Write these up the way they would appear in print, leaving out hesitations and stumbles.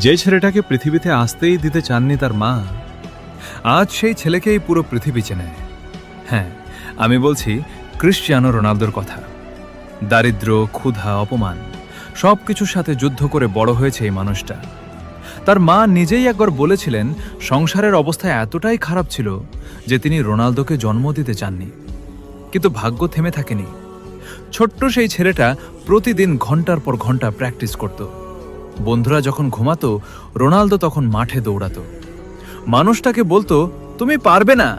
যে ছেলেটাকে পৃথিবীতে আসতেই দিতে চাননি তার মা, আজ সেই ছেলেকেই পুরো পৃথিবী চেনে। হ্যাঁ, আমি বলছি ক্রিশ্চিয়ানো রোনালদোর কথা। দারিদ্র্য, ক্ষুধা, অপমান সবকিছুর সাথে যুদ্ধ করে বড় হয়েছে এই মানুষটা। তার মা নিজেই একবার বলেছিলেন সংসারের অবস্থা এতটাই খারাপ ছিল যে তিনি রোনালদোকে জন্ম দিতে চাননি। কিন্তু ভাগ্য থেমে থাকেনি। ছোট্ট সেই ছেলেটা প্রতিদিন ঘন্টার পর ঘন্টা প্র্যাকটিস করত। বন্ধুরা যখন ঘুমাতো, রোনালদো তখন মাঠে দৌড়াতো। মানুষটাকে বলতো, তুমি পারবে না।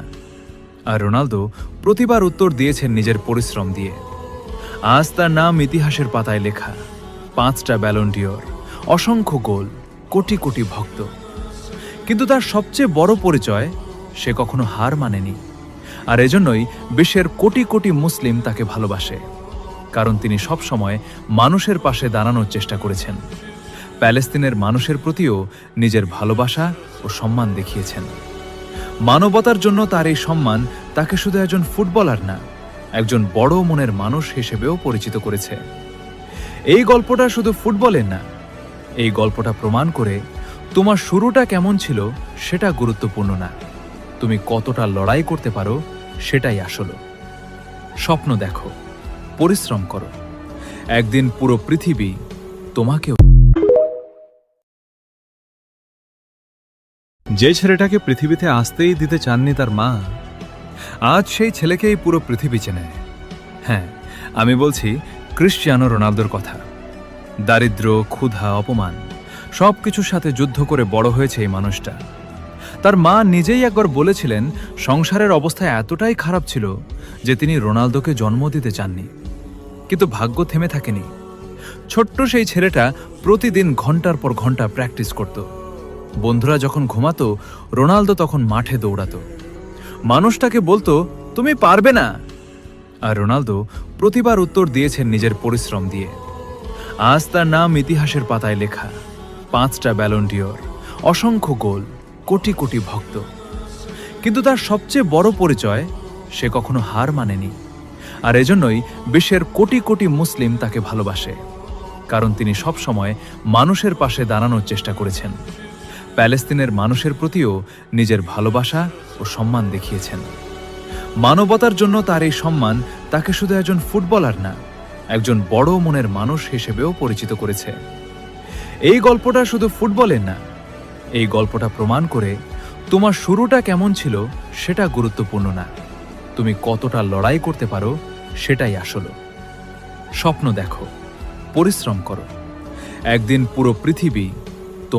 আর রোনালদো প্রতিবার উত্তর দিয়েছেন নিজের পরিশ্রম দিয়ে। আজ তার নাম ইতিহাসের পাতায় লেখা। 5টা ব্যালন ডিওর, অসংখ্য গোল, কোটি কোটি ভক্ত। কিন্তু তার সবচেয়ে বড় পরিচয়, সে কখনো হার মানেনি। আর এজন্যই বিশ্বের কোটি কোটি মুসলিম তাকে ভালোবাসে, কারণ তিনি সবসময় মানুষের পাশে দাঁড়ানোর চেষ্টা করেছেন। প্যালেস্তিনের মানুষের প্রতিও নিজের ভালোবাসা ও সম্মান দেখিয়েছেন। মানবতার জন্য তার এই সম্মান তাকে শুধু একজন ফুটবলার না, একজন বড় মনের মানুষ হিসেবেও পরিচিত করেছে। এই গল্পটা শুধু ফুটবলের না, এই গল্পটা প্রমাণ করে তোমার শুরুটা কেমন ছিল সেটা গুরুত্বপূর্ণ না, তুমি কতটা লড়াই করতে পারো সেটাই আসল। স্বপ্ন দেখো, পরিশ্রম করো, একদিন পুরো পৃথিবী তোমাকেও। যে ছেলেটাকে পৃথিবীতে আসতেই দিতে চাননি তার মা, আজ সেই ছেলেকেই পুরো পৃথিবী চেনে। হ্যাঁ, আমি বলছি ক্রিশ্চিয়ানো রোনালদোর কথা। দারিদ্র্য, ক্ষুধা, অপমান সবকিছুর সাথে যুদ্ধ করে বড় হয়েছে এই মানুষটা। তার মা নিজেই একবার বলেছিলেন সংসারের অবস্থা এতটাই খারাপ ছিল যে তিনি রোনালদোকে জন্ম দিতে চাননি। কিন্তু ভাগ্য থেমে থাকেনি। ছোট্ট সেই ছেলেটা প্রতিদিন ঘন্টার পর ঘন্টা প্র্যাকটিস করত। বন্ধুরা যখন ঘুমাতো, রোনালদো তখন মাঠে দৌড়াতো। মানুষটাকে বলতো, তুমি পারবে না। আর রোনালদো প্রতিবার উত্তর দিয়েছেন নিজের পরিশ্রম দিয়ে। আজ তার নাম ইতিহাসের পাতায় লেখা। 5টা ব্যালন ডিওর, অসংখ্য গোল, কোটি কোটি ভক্ত। কিন্তু তার সবচেয়ে বড় পরিচয়, সে কখনো হার মানেনি। আর এজন্যই বিশ্বের কোটি কোটি মুসলিম তাকে ভালোবাসে, কারণ তিনি সবসময় মানুষের পাশে দাঁড়ানোর চেষ্টা করেছেন। প্যালেস্তিনের মানুষের প্রতিও নিজের ভালোবাসা ও সম্মান দেখিয়েছেন। মানবতার জন্য তার এই সম্মান তাকে শুধু একজন ফুটবলার না, একজন বড় মনের মানুষ হিসেবেও পরিচিত করেছে। এই গল্পটা শুধু ফুটবলের না, এই গল্পটা প্রমাণ করে তোমার শুরুটা কেমন ছিল সেটা গুরুত্বপূর্ণ না, তুমি কতটা লড়াই করতে পারো সেটাই আসল। স্বপ্ন দেখো, পরিশ্রম করো, একদিন পুরো পৃথিবী